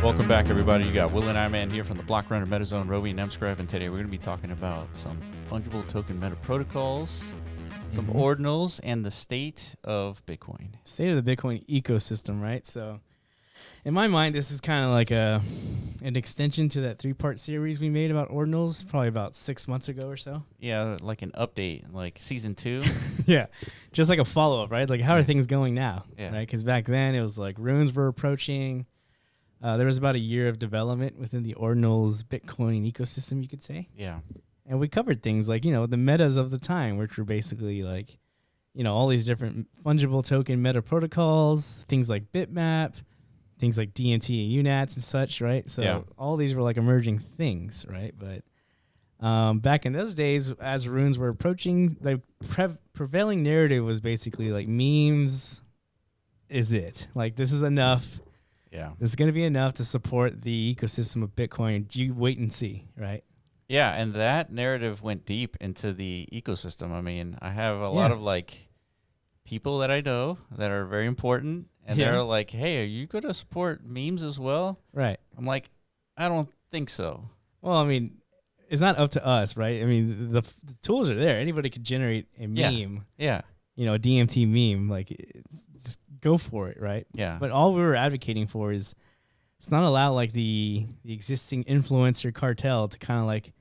Welcome back, everybody. You got Will and I-Man here from the Block Runner MetaZone, Roby and Mscribe, and today we're going to be talking about some fungible token meta protocols, some ordinals, and the state of Bitcoin. State of the Bitcoin ecosystem, right? So, in my mind, this is kind of like an extension to that 3-part series we made about ordinals, probably about 6 months ago or so. Yeah, like an update, like season 2. Yeah, just like a follow-up, right? Like, how are things going now? Yeah. Right? Because back then, it was like runes were approaching. There was about a year of development within the ordinals Bitcoin ecosystem, you could say. Yeah. And we covered things like, the metas of the time, which were basically like, all these different fungible token meta protocols, things like bitmap, things like DMT and UNATs and such, right? So all these were like emerging things, right? But back in those days, as runes were approaching, the prevailing narrative was basically like memes is it. Like, this is enough. Yeah. It's going to be enough to support the ecosystem of Bitcoin. You wait and see, right? Yeah, and that narrative went deep into the ecosystem. I mean, I have a lot of like people that I know that are very important, and they're like, "Hey, are you going to support memes as well?" Right. I'm like, I don't think so. Well, I mean, it's not up to us, right? I mean, the tools are there. Anybody could generate a meme. Yeah. A DMT meme. Like, just go for it, right? Yeah. But all we were advocating for is it's not allow like the existing influencer cartel to kind of like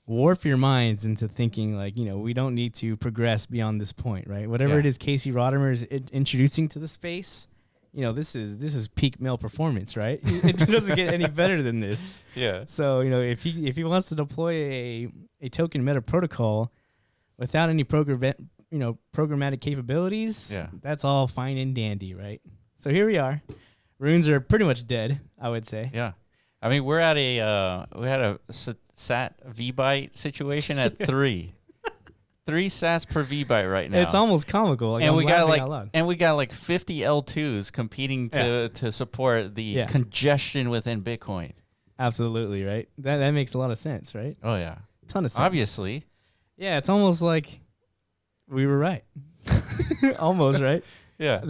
warp your minds into thinking like, we don't need to progress beyond this point, right? Whatever it is Casey Rodimer is introducing to the space, this is peak male performance, right? It doesn't get any better than this. Yeah. So, if he wants to deploy a token meta protocol without any programmatic capabilities, that's all fine and dandy, right? So here we are. Runes are pretty much dead, I would say. Yeah. I mean, we're at we had a sat V-byte situation at 3. 3 sats per V-byte right now. It's almost comical. Like, and we got like 50 L2s competing to support the congestion within Bitcoin. Absolutely, right? That makes a lot of sense, right? Oh yeah. Ton of sense. Obviously. Yeah, it's almost like we were right. Almost, right? Yeah.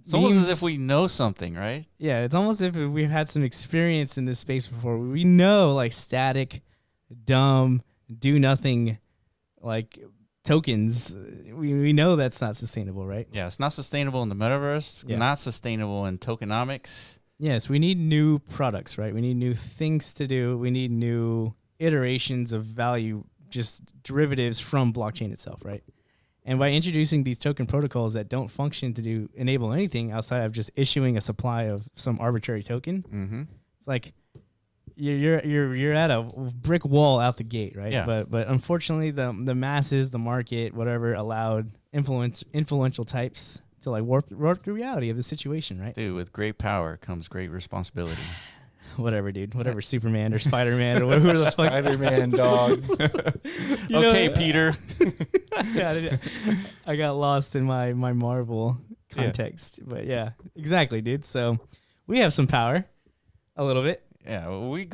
It's almost as if we know something, right? Yeah, it's almost as if we've had some experience in this space before. We know like static, dumb, do nothing like tokens. We know that's not sustainable, right? Yeah, it's not sustainable in the metaverse. It's not sustainable in tokenomics. Yes, we need new products, right? We need new things to do. We need new iterations of value, just derivatives from blockchain itself, right? And by introducing these token protocols that don't function to enable anything outside of just issuing a supply of some arbitrary token, it's like you're at a brick wall out the gate, right? Yeah. But unfortunately, the masses, the market, whatever, allowed influential types to like warp the reality of the situation, right? Dude, with great power comes great responsibility. Whatever, dude. Whatever, Superman or Spider-Man or whatever the fuck. Spider-Man, dog. Okay, Peter. Yeah, I got lost in my Marvel context. But yeah, exactly, dude. So we have some power, a little bit. Yeah, we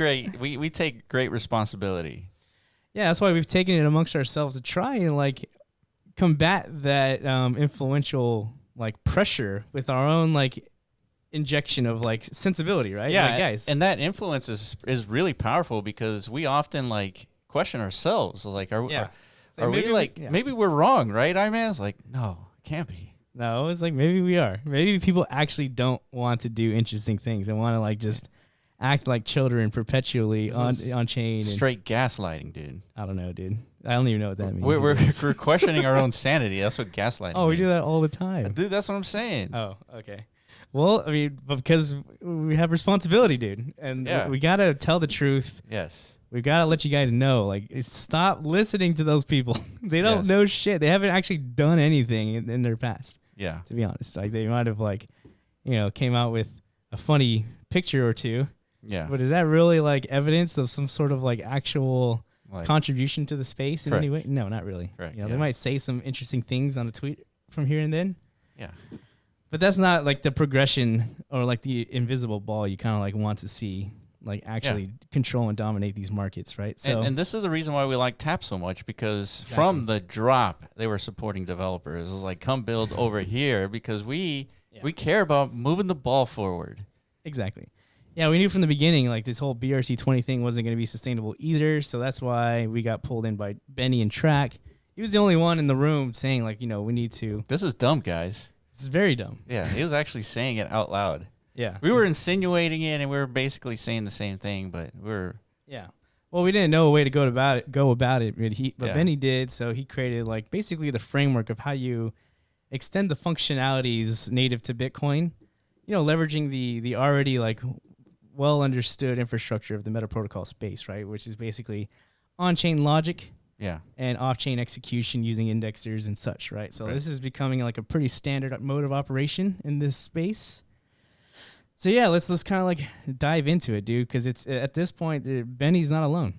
take great responsibility. Yeah, that's why we've taken it amongst ourselves to try and like combat that influential like pressure with our own like injection of like sensibility, right? Yeah, like, guys. And that influence is really powerful because we often like question ourselves, like maybe we're wrong, right? I-Man's like, no, it can't be. No, it's like maybe we are. Maybe people actually don't want to do interesting things and want to like just act like children perpetually on chain. Straight gaslighting, dude. I don't know, dude. I don't even know what that means. We're questioning our own sanity. That's what gaslighting means. We do that all the time. Dude, that's what I'm saying. Oh, okay. Well, I mean, because we have responsibility, dude. And we got to tell the truth. Yes. We got to let you guys know. Like, stop listening to those people. They don't know shit. They haven't actually done anything in their past. Yeah. To be honest. Like, they might have, like, came out with a funny picture or two. Yeah. But is that really, like, evidence of some sort of, like, actual contribution to the space in any way? No, not really. Correct. They might say some interesting things on a tweet from here and then. Yeah. But that's not like the progression or like the invisible ball you kind of like want to see like actually control and dominate these markets, right? So and this is the reason why we like Tap so much, because from the drop they were supporting developers. It was like, come build over here because we care about moving the ball forward. Exactly. Yeah, we knew from the beginning, like, this whole BRC20 thing wasn't going to be sustainable either. So that's why we got pulled in by Benny and Trac. He was the only one in the room saying, like, we need to. This is dumb, guys. This is very dumb. Yeah, he was actually saying it out loud. Yeah. We were insinuating it, and we were basically saying the same thing, but we're... Yeah. Well, we didn't know a way to go about it, but Yeah. Benny did. So he created, like, basically the framework of how you extend the functionalities native to Bitcoin, leveraging the already, like, well understood infrastructure of the metaprotocol space, right? Which is basically on-chain logic and off-chain execution using indexers and such, right? So this is becoming like a pretty standard mode of operation in this space. So yeah, let's kind of like dive into it, dude, because it's at this point Benny's not alone.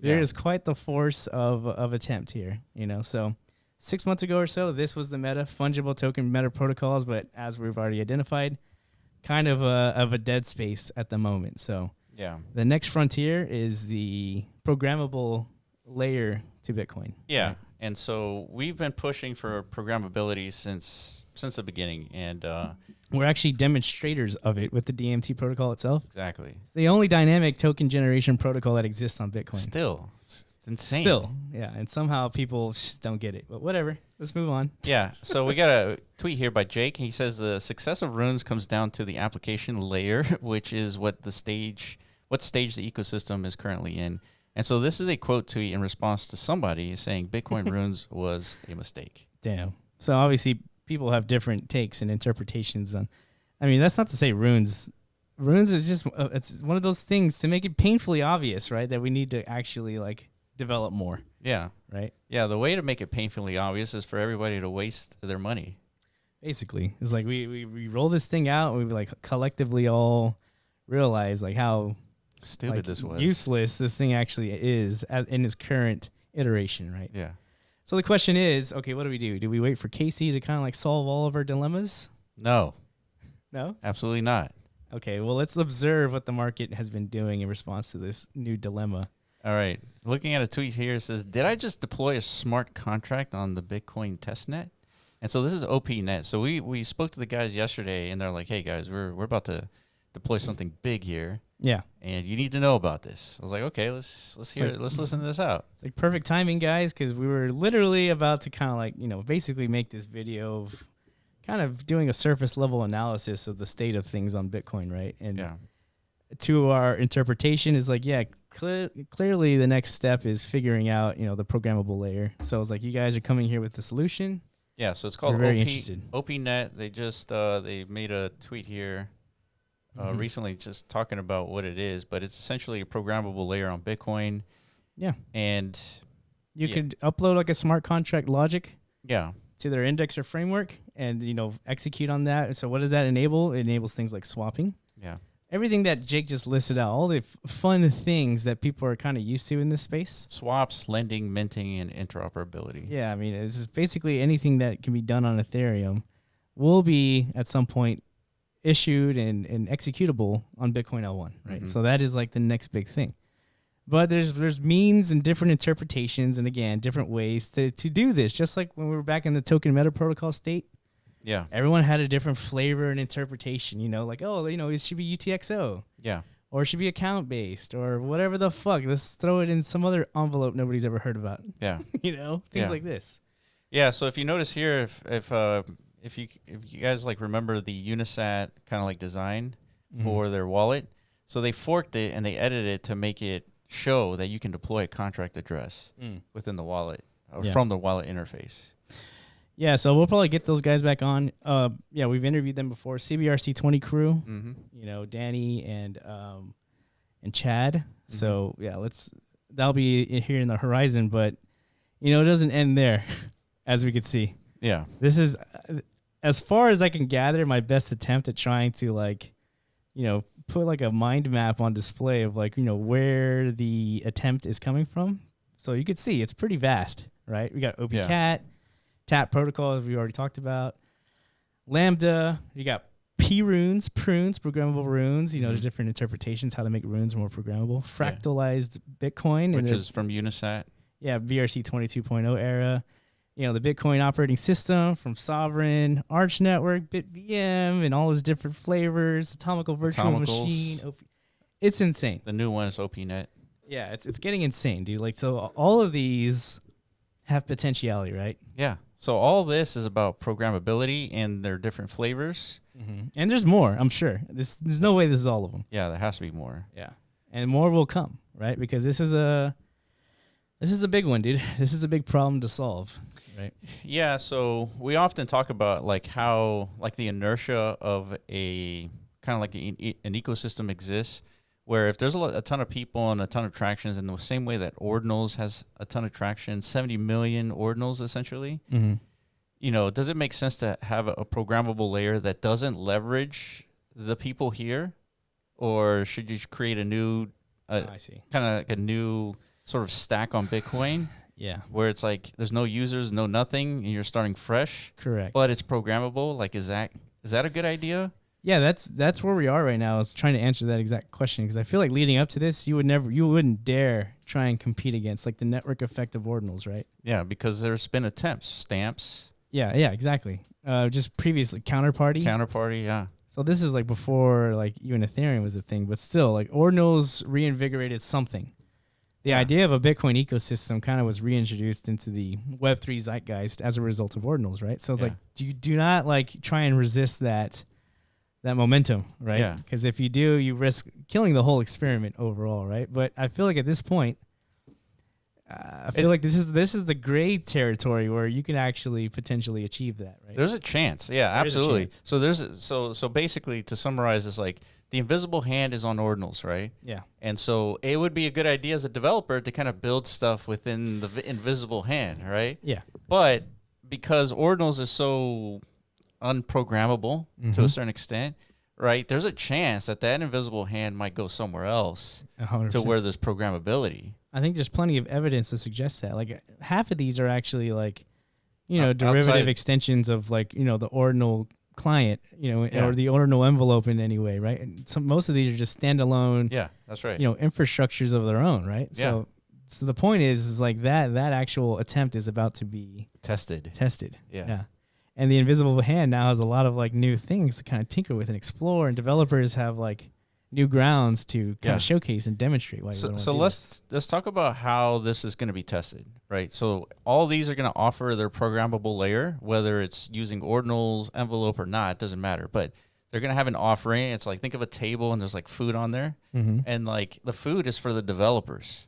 There is quite the force of attempt here, So 6 months ago or so, this was the meta fungible token meta protocols, but as we've already identified, kind of a dead space at the moment. So the next frontier is the programmable layer to Bitcoin. Yeah, right? And so we've been pushing for programmability since the beginning, and we're actually demonstrators of it with the DMT protocol itself. Exactly. It's the only dynamic token generation protocol that exists on Bitcoin. Still, it's insane. Still, yeah, and somehow people don't get it, but whatever. Let's move on. Yeah, so we got a tweet here by Jake. He says the success of Runes comes down to the application layer, which is what stage the ecosystem is currently in. And so this is a quote tweet in response to somebody saying Bitcoin Runes was a mistake. Damn. So obviously people have different takes and interpretations on. I mean, that's not to say Runes is just it's one of those things to make it painfully obvious, right? That we need to actually like develop more. Yeah. Right? Yeah, the way to make it painfully obvious is for everybody to waste their money. Basically. It's like we roll this thing out and we like collectively all realize like how stupid this was. Useless this thing actually is in its current iteration, right? Yeah. So the question is, okay, what do we do? Do we wait for Casey to kind of like solve all of our dilemmas? No. No? Absolutely not. Okay, well, let's observe what the market has been doing in response to this new dilemma. All right. Looking at a tweet here, it says, did I just deploy a smart contract on the Bitcoin testnet? And so this is OPNet. So we spoke to the guys yesterday, and they're like, hey, guys, we're about to deploy something big here. Yeah. And you need to know about this. I was like, okay, let's hear it. Let's listen to this out. It's like perfect timing, guys, because we were literally about to kind of like, basically make this video of kind of doing a surface level analysis of the state of things on Bitcoin, right? And to our interpretation is like, clearly the next step is figuring out, the programmable layer. So it's like, you guys are coming here with the solution. Yeah, so it's called OPNet. They just they made a tweet here recently just talking about what it is, but it's essentially a programmable layer on Bitcoin. Yeah. And you could upload like a smart contract logic to their indexer framework and, execute on that. So what does that enable? It enables things like swapping. Yeah. Everything that Jake just listed out, all the fun things that people are kind of used to in this space. Swaps, lending, minting, and interoperability. Yeah, I mean, it's basically anything that can be done on Ethereum will be at some point issued and executable on Bitcoin L1, right? So that is like the next big thing. But there's means and different interpretations and, again, different ways to do this. Just like when we were back in the token meta protocol state. Yeah. Everyone had a different flavor and interpretation, like, it should be UTXO. Yeah. Or it should be account-based or whatever the fuck. Let's throw it in some other envelope nobody's ever heard about. Yeah. Things like this. Yeah, so if you notice here, if you guys like remember the Unisat kind of like design for their wallet, so they forked it and they edited it to make it show that you can deploy a contract address within the wallet or from the wallet interface. Yeah, so we'll probably get those guys back on. We've interviewed them before. CBRC 20 crew, Danny and Chad. So that'll be here in the horizon, but it doesn't end there, as we could see. Yeah, this is as far as I can gather my best attempt at trying to put like a mind map on display of where the attempt is coming from. So you could see it's pretty vast, right? We got OpenCat. TAP protocol, as we already talked about. Lambda, you got prunes, programmable runes. There's different interpretations how to make runes more programmable. Fractalized Bitcoin, which is from Unisat. Yeah, BRC 22.0 era. The Bitcoin operating system from Sovereign, Arch Network, BitVM, and all its different flavors. Atomical virtual machine. It's insane. The new one is OPNet. Yeah, it's getting insane, dude. Like, so all of these have potentiality, right? Yeah. So all this is about programmability and their different flavors. And there's more, I'm sure. There's no way this is all of them. Yeah, there has to be more. Yeah, and more will come, right? Because this is a big one, dude. This is a big problem to solve, right? Yeah. So we often talk about like how like the inertia of a kind of like an ecosystem exists, where if there's a ton of people and a ton of tractions, in the same way that Ordinals has a ton of traction, 70 million Ordinals essentially, you know, does it make sense to have a programmable layer that doesn't leverage the people here? Or should you create a new, I see. kind of like a new sort of stack on Bitcoin? Yeah. Where it's like there's no users, no nothing, and you're starting fresh. Correct. But it's programmable. Like, is that a good idea? Yeah, that's where we are right now. I was trying to answer that exact question because I feel like leading up to this, you wouldn't dare try and compete against like the network effect of Ordinals, right? Yeah, because there's been attempts, stamps. Yeah, exactly. Just previously counterparty, yeah. So this is like before like even Ethereum was a thing, but still like Ordinals reinvigorated something. The idea of a Bitcoin ecosystem kind of was reintroduced into the Web3 zeitgeist as a result of Ordinals, right? So it's like, do not like try and resist that momentum, right? Yeah. Because if you do, you risk killing the whole experiment overall, right? But I feel like at this point, like this is the gray territory where you can actually potentially achieve that, right? There's a chance. Yeah, absolutely. So basically, to summarize, it's like the invisible hand is on Ordinals, right? Yeah. And so it would be a good idea as a developer to kind of build stuff within the invisible hand, right? Yeah. But because Ordinals is so unprogrammable to a certain extent, right? There's a chance that invisible hand might go somewhere else 100%. to where there's programmability. I think there's plenty of evidence to suggest that. Like half of these are actually like, you know, derivative outside extensions of like, you know, the Ordinal client, you know, or the Ordinal envelope in any way, right? And most of these are just standalone. Yeah, that's right. You know, infrastructures of their own, right? Yeah. So the point is like that actual attempt is about to be tested. Yeah. And the invisible hand now has a lot of like new things to kind of tinker with and explore, and developers have like new grounds to kind of showcase and demonstrate why. So let's talk about how this is going to be tested, right? So all these are going to offer their programmable layer, whether it's using Ordinals, envelope or not, it doesn't matter. But they're going to have an offering. It's like, think of a table and there's like food on there, and like the food is for the developers.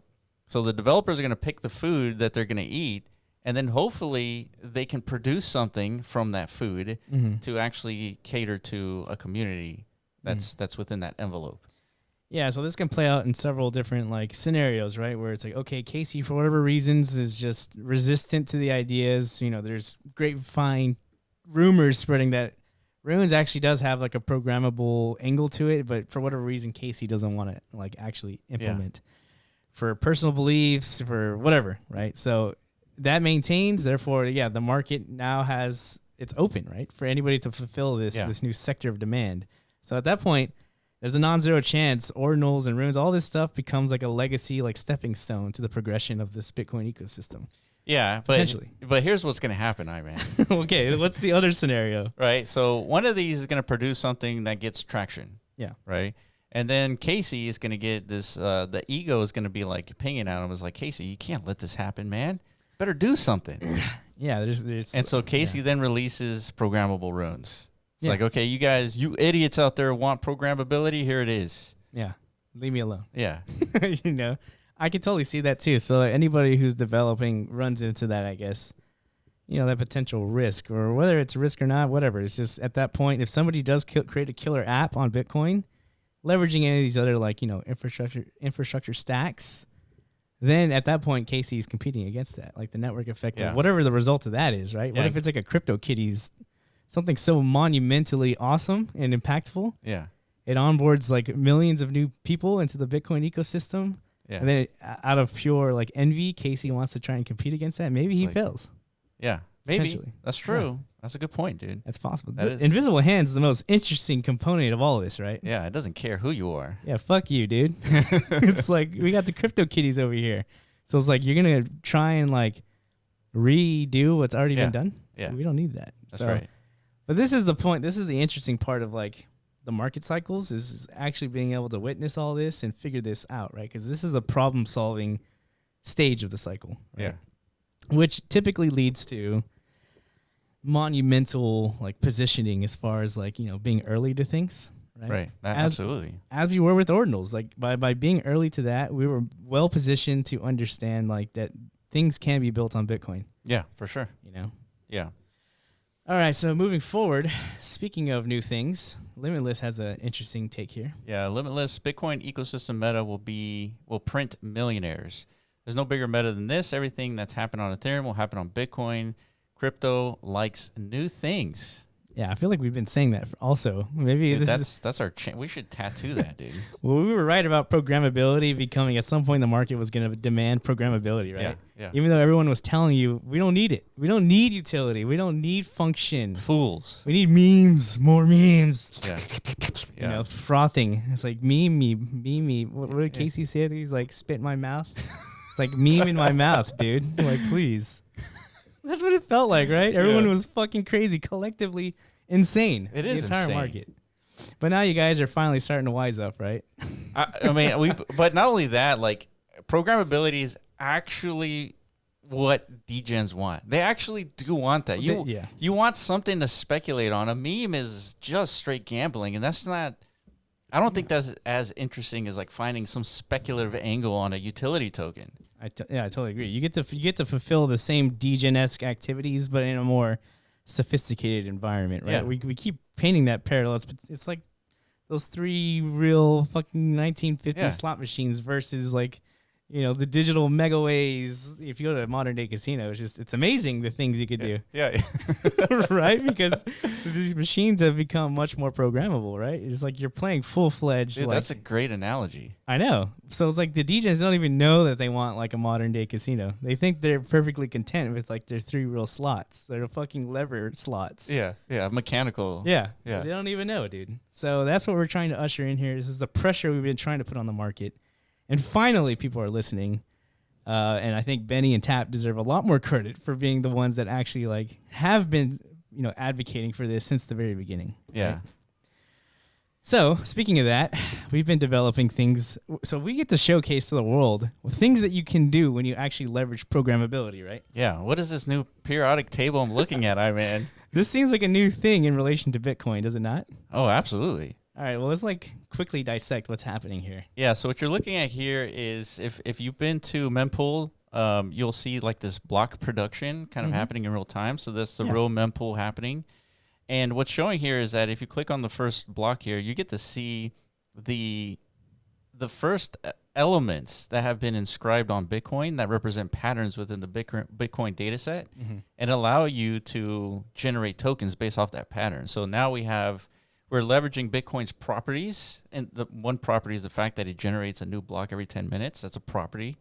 So the developers are going to pick the food that they're going to eat. And then hopefully they can produce something from that food to actually cater to a community that's within that envelope. Yeah, so this can play out in several different like scenarios, right? Where it's like, okay, Casey, for whatever reasons, is just resistant to the ideas. You know, there's grapevine rumors spreading that Runes actually does have like a programmable angle to it, but for whatever reason, Casey doesn't want to like actually implement for personal beliefs, for whatever, right? So that maintains, therefore, the market now it's open, right, for anybody to fulfill this new sector of demand. So at that point, there's a non-zero chance Ordinals and Runes, all this stuff becomes like a legacy, like stepping stone to the progression of this Bitcoin ecosystem. Yeah, but here's what's going to happen, man. Okay, what's the other scenario? Right, so one of these is going to produce something that gets traction. Yeah. Right? And then Casey is going to get this, the ego is going to be like pinging at him. It's like, Casey, you can't let this happen, man. Better do something. Yeah, there's and so Casey then releases programmable Runes. It's like, okay, you guys, you idiots out there want programmability, here it is. Yeah, leave me alone. Yeah. You know, I can totally see that too. So anybody who's developing runs into that, I guess, you know, that potential risk, or whether it's risk or not, whatever. It's just at that point, if somebody does create a killer app on Bitcoin, leveraging any of these other like, you know, infrastructure stacks, then at that point, Casey is competing against that, like the network effect of whatever the result of that is, right? Yeah. What if it's like a CryptoKitties, something so monumentally awesome and impactful? Yeah. It onboards like millions of new people into the Bitcoin ecosystem. Yeah. And then out of pure like envy, Casey wants to try and compete against that. Maybe he fails. Yeah. Maybe. That's true. Yeah. That's a good point, dude. That's possible. Invisible hands is the most interesting component of all of this, right? Yeah, it doesn't care who you are. Yeah, fuck you, dude. It's like we got the CryptoKitties over here. So it's like you're going to try and like redo what's already been done? Yeah. So we don't need that. That's right. But this is the point. This is the interesting part of like the market cycles is actually being able to witness all this and figure this out, right? Because this is a problem-solving stage of the cycle, right? Yeah. Which typically leads to monumental like positioning as far as like, being early to things, right? Right. Absolutely. As we were with ordinals, like by being early to that, we were well positioned to understand like that things can be built on Bitcoin. Yeah, for sure. Yeah. All right, so moving forward, speaking of new things, Limitless has an interesting take here. Yeah, Limitless Bitcoin ecosystem meta will print millionaires. There's no bigger meta than this. Everything that's happened on Ethereum will happen on Bitcoin. Crypto likes new things. Yeah, I feel like we've been saying that also. Maybe Dude, this that's our we should tattoo that, dude. Well, we were right about programmability becoming at some point the market was going to demand programmability, right? Yeah. Even though everyone was telling you we don't need it, we don't need utility, we don't need function. Fools. We need memes, more memes. Yeah. Frothing. It's like meme me. What did Casey say? He's like spit in my mouth. It's like meme in my mouth, dude. Like please. That's what it felt like, right? Everyone was fucking crazy, collectively insane. It is the entire insane. market. But now you guys are finally starting to wise up, right? I mean, but not only that, like programmability is actually what degens want. They actually do want that. You want something to speculate on. A meme is just straight gambling, and that's not. I don't think that's as interesting as like finding some speculative angle on a utility token. I totally agree. You get to fulfill the same degen-esque activities, but in a more sophisticated environment, right? Yeah. We keep painting that parallels, but it's like those three real fucking 1950s slot machines versus like, the digital megaways. If you go to a modern day casino, it's amazing the things you could do. Yeah. Right? Because these machines have become much more programmable, right? It's like you're playing full-fledged. Dude, that's a great analogy. I know. So it's like the DJs don't even know that they want like a modern day casino. They think they're perfectly content with like their three real slots. They're fucking lever slots. Yeah. Mechanical. Yeah. Yeah. They don't even know, dude. So that's what we're trying to usher in here. This is the pressure we've been trying to put on the market. And finally, people are listening. And I think Benny and Tap deserve a lot more credit for being the ones that actually like have been, advocating for this since the very beginning. Yeah. Right? So speaking of that, we've been developing things. So we get to showcase to the world things that you can do when you actually leverage programmability, right? Yeah. What is this new periodic table I'm looking at, man? This seems like a new thing in relation to Bitcoin, does it not? Oh, absolutely. All right, well, let's like quickly dissect what's happening here. Yeah, so what you're looking at here is if you've been to mempool, you'll see like this block production kind of happening in real time. So that's the real mempool happening. And what's showing here is that if you click on the first block here, you get to see the first elements that have been inscribed on Bitcoin that represent patterns within the Bitcoin data set and allow you to generate tokens based off that pattern. So now we're leveraging Bitcoin's properties, and the one property is the fact that it generates a new block every 10 minutes. That's a property,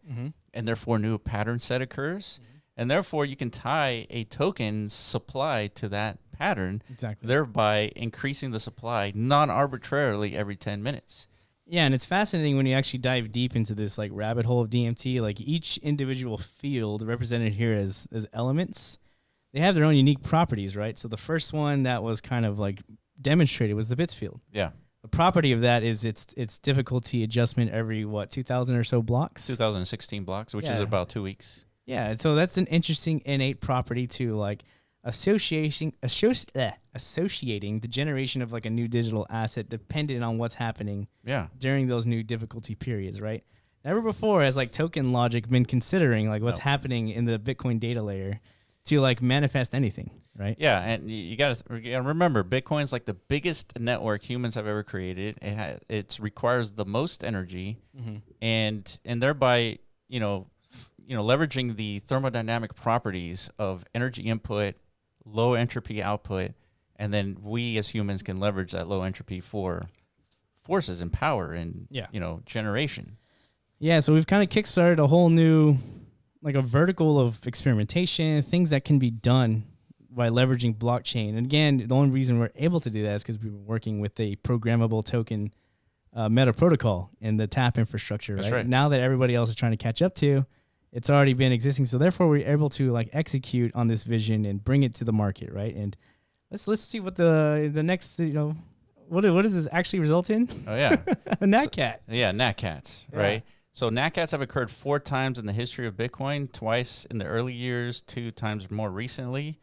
and therefore a new pattern set occurs, and therefore you can tie a token's supply to that pattern, thereby increasing the supply non-arbitrarily every 10 minutes. Yeah, and it's fascinating when you actually dive deep into this like rabbit hole of DMT. Like each individual field represented here as elements, they have their own unique properties, right? So the first one that was kind of like demonstrated was the bits field. Yeah. The property of that is its difficulty adjustment every 2,000 or so blocks. 2016 blocks, which is about 2 weeks. Yeah, so that's an interesting innate property to like associating the generation of like a new digital asset dependent on what's happening during those new difficulty periods, right? Never before has like token logic been considering like what's happening in the Bitcoin data layer to like manifest anything, right? Yeah, and you gotta remember, Bitcoin's like the biggest network humans have ever created. It requires the most energy, and thereby leveraging the thermodynamic properties of energy input, low entropy output, and then we as humans can leverage that low entropy for forces and power and generation. Yeah, so we've kind of kickstarted a whole new like a vertical of experimentation, things that can be done by leveraging blockchain. And again, the only reason we're able to do that is because we've been working with a programmable token metaprotocol in the TAP infrastructure. That's right. Now that everybody else is trying to catch up to, it's already been existing. So therefore, we're able to like execute on this vision and bring it to the market, right? And let's see what the next what does this actually result in? Oh, yeah. A NatCat. Yeah, NatCats, right? So NatCats have occurred 4 times in the history of Bitcoin, twice in the early years, 2 times more recently.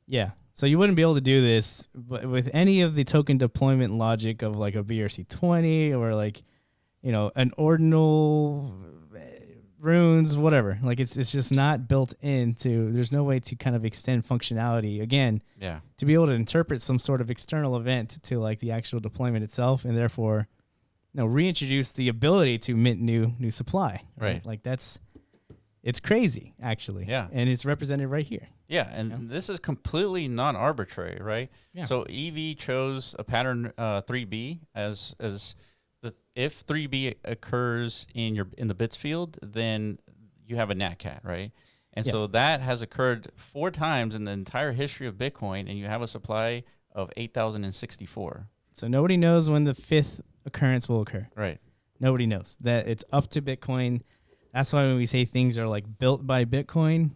Yeah. So you wouldn't be able to do this with any of the token deployment logic of like a BRC20 or like, you know, an ordinal runes, whatever. Like it's just not built into. There's no way to kind of extend functionality again. Yeah. To be able to interpret some sort of external event to like the actual deployment itself, and therefore, you know, reintroduce the ability to mint new supply. Right. Like it's crazy actually. Yeah. And it's represented right here. Yeah, and this is completely non-arbitrary, right? Yeah. So EV chose a pattern 3B as if 3B occurs in the bits field, then you have a NatCat, right? And so that has occurred 4 times in the entire history of Bitcoin, and you have a supply of 8,064. So nobody knows when the 5th occurrence will occur. Right. Nobody knows. That it's up to Bitcoin. That's why when we say things are like built by Bitcoin,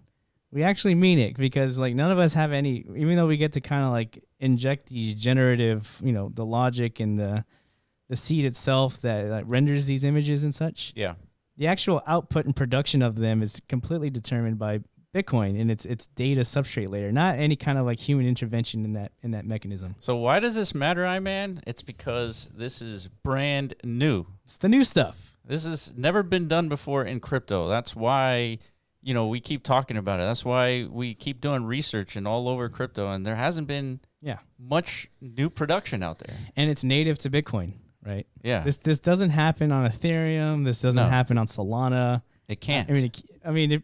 we actually mean it, because like none of us have any, even though we get to kind of like inject these generative, you know, the logic and the seed itself that renders these images and such. Yeah. The actual output and production of them is completely determined by Bitcoin and its data substrate layer, not any kind of like human intervention in that mechanism. So why does this matter, Iman? It's because this is brand new. It's the new stuff. This has never been done before in crypto. That's why, you know, we keep talking about it. That's why we keep doing research and all over crypto, and there hasn't been much new production out there. And it's native to Bitcoin, right? Yeah. This doesn't happen on Ethereum. This doesn't happen on Solana. It can't. I mean, it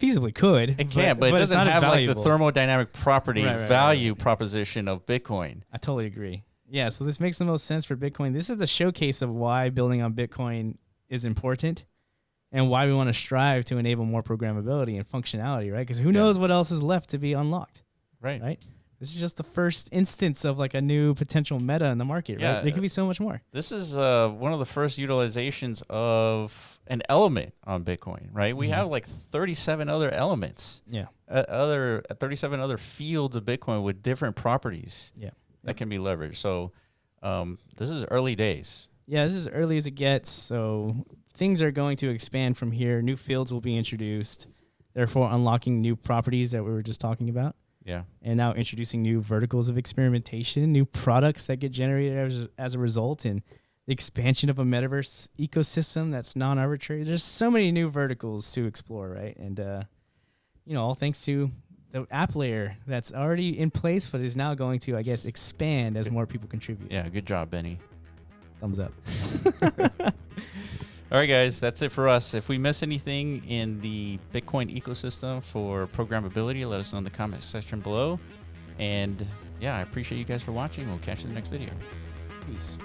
feasibly could. It can, but it doesn't have like the thermodynamic property value proposition of Bitcoin. I totally agree. Yeah, so this makes the most sense for Bitcoin. This is the showcase of why building on Bitcoin is important and why we want to strive to enable more programmability and functionality, right? Because who knows what else is left to be unlocked, right? This is just the first instance of like a new potential meta in the market, right? There could be so much more. This is one of the first utilizations of an element on Bitcoin, right? We have like 37 other elements. Yeah. 37 other fields of Bitcoin with different properties that can be leveraged. So this is early days. Yeah, this is early as it gets. So things are going to expand from here. New fields will be introduced, therefore unlocking new properties that we were just talking about. Yeah. And now introducing new verticals of experimentation, new products that get generated as a result, and the expansion of a metaverse ecosystem that's non-arbitrary. There's so many new verticals to explore, right? And, you know, all thanks to the app layer that's already in place, but is now going to, I guess, expand as more people contribute. Yeah, good job, Benny. Thumbs up. All right, guys, that's it for us. If we miss anything in the Bitcoin ecosystem for programmability, let us know in the comment section below. And yeah, I appreciate you guys for watching. We'll catch you in the next video. Peace.